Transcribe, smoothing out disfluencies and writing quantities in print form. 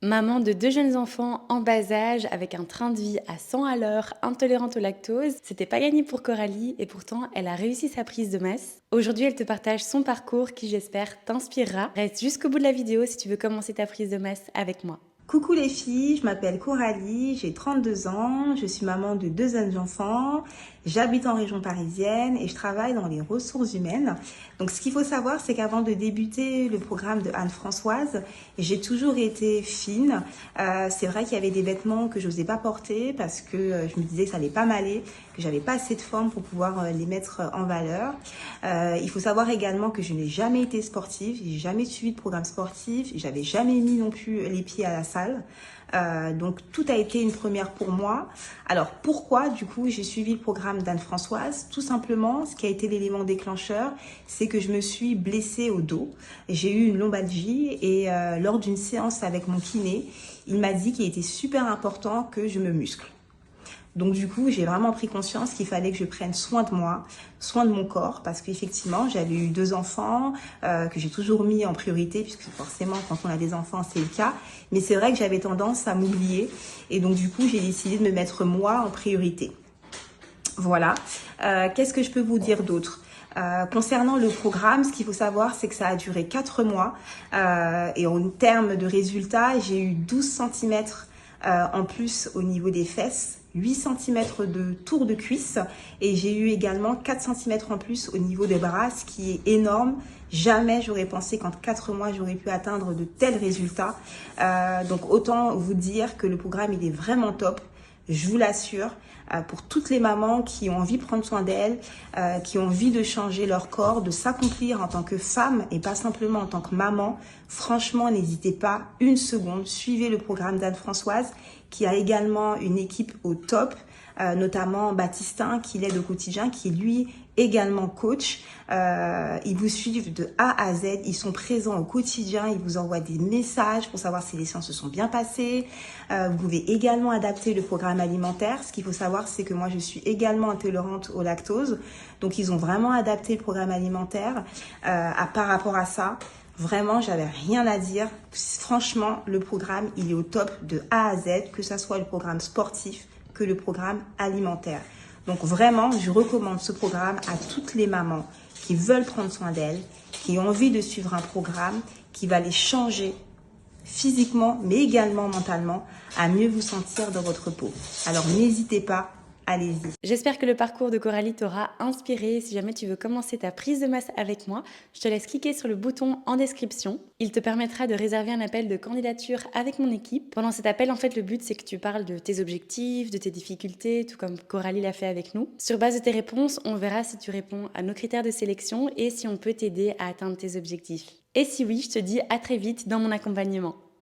Maman de 2 jeunes enfants en bas âge, avec un train de vie à 100 à l'heure, intolérante au lactose, c'était pas gagné pour Coralie et pourtant elle a réussi sa prise de masse. Aujourd'hui, elle te partage son parcours qui, j'espère, t'inspirera. Reste jusqu'au bout de la vidéo si tu veux commencer ta prise de masse avec moi. Coucou les filles, je m'appelle Coralie, j'ai 32 ans, je suis maman de 2 jeunes enfants, j'habite en région parisienne et je travaille dans les ressources humaines. Donc ce qu'il faut savoir, c'est qu'avant de débuter le programme de Anne-Françoise, j'ai toujours été fine. C'est vrai qu'il y avait des vêtements que je n'osais pas porter parce que je me disais que ça allait pas m'aller, que j'avais pas assez de forme pour pouvoir les mettre en valeur. Il faut savoir également que je n'ai jamais été sportive, j'ai jamais suivi de programme sportif, j'avais jamais mis non plus les pieds à la salle. Donc tout a été une première pour moi. Alors pourquoi du coup j'ai suivi le programme d'Anne-Françoise? Tout simplement, ce qui a été l'élément déclencheur, c'est que je me suis blessée au dos. J'ai eu une lombalgie et lors d'une séance avec mon kiné, il m'a dit qu'il était super important que je me muscle. Donc du coup, j'ai vraiment pris conscience qu'il fallait que je prenne soin de moi, soin de mon corps, parce qu'effectivement, j'avais eu 2 enfants que j'ai toujours mis en priorité, puisque forcément, quand on a des enfants, c'est le cas. Mais c'est vrai que j'avais tendance à m'oublier, et donc du coup, j'ai décidé de me mettre moi en priorité. Voilà. Qu'est-ce que je peux vous dire d'autre? Concernant le programme, ce qu'il faut savoir, c'est que ça a duré 4 mois. Et en termes de résultats, j'ai eu 12 centimètres en plus au niveau des fesses, 8 centimètres de tour de cuisse et j'ai eu également 4 centimètres en plus au niveau des bras, ce qui est énorme. Jamais j'aurais pensé qu'en 4 mois, j'aurais pu atteindre de tels résultats. Donc autant vous dire que le programme, il est vraiment top. Je vous l'assure, pour toutes les mamans qui ont envie de prendre soin d'elles, qui ont envie de changer leur corps, de s'accomplir en tant que femme et pas simplement en tant que maman, franchement, n'hésitez pas une seconde, suivez le programme d'Anne-Françoise qui a également une équipe au top, notamment Baptistin qui l'aide au quotidien, qui est lui également coach. Ils vous suivent de A à Z, ils sont présents au quotidien, ils vous envoient des messages pour savoir si les séances se sont bien passées. Vous pouvez également adapter le programme alimentaire. Ce qu'il faut savoir, c'est que moi je suis également intolérante au lactose, donc ils ont vraiment adapté le programme alimentaire par rapport à ça. Vraiment, j'avais rien à dire. Franchement, le programme, il est au top de A à Z, que ce soit le programme sportif que le programme alimentaire. Donc vraiment, je recommande ce programme à toutes les mamans qui veulent prendre soin d'elles, qui ont envie de suivre un programme qui va les changer physiquement, mais également mentalement, à mieux vous sentir dans votre peau. Alors n'hésitez pas, allez-y. J'espère que le parcours de Coralie t'aura inspiré. Si jamais tu veux commencer ta prise de masse avec moi, je te laisse cliquer sur le bouton en description. Il te permettra de réserver un appel de candidature avec mon équipe. Pendant cet appel, en fait, le but, c'est que tu parles de tes objectifs, de tes difficultés, tout comme Coralie l'a fait avec nous. Sur base de tes réponses, on verra si tu réponds à nos critères de sélection et si on peut t'aider à atteindre tes objectifs. Et si oui, je te dis à très vite dans mon accompagnement.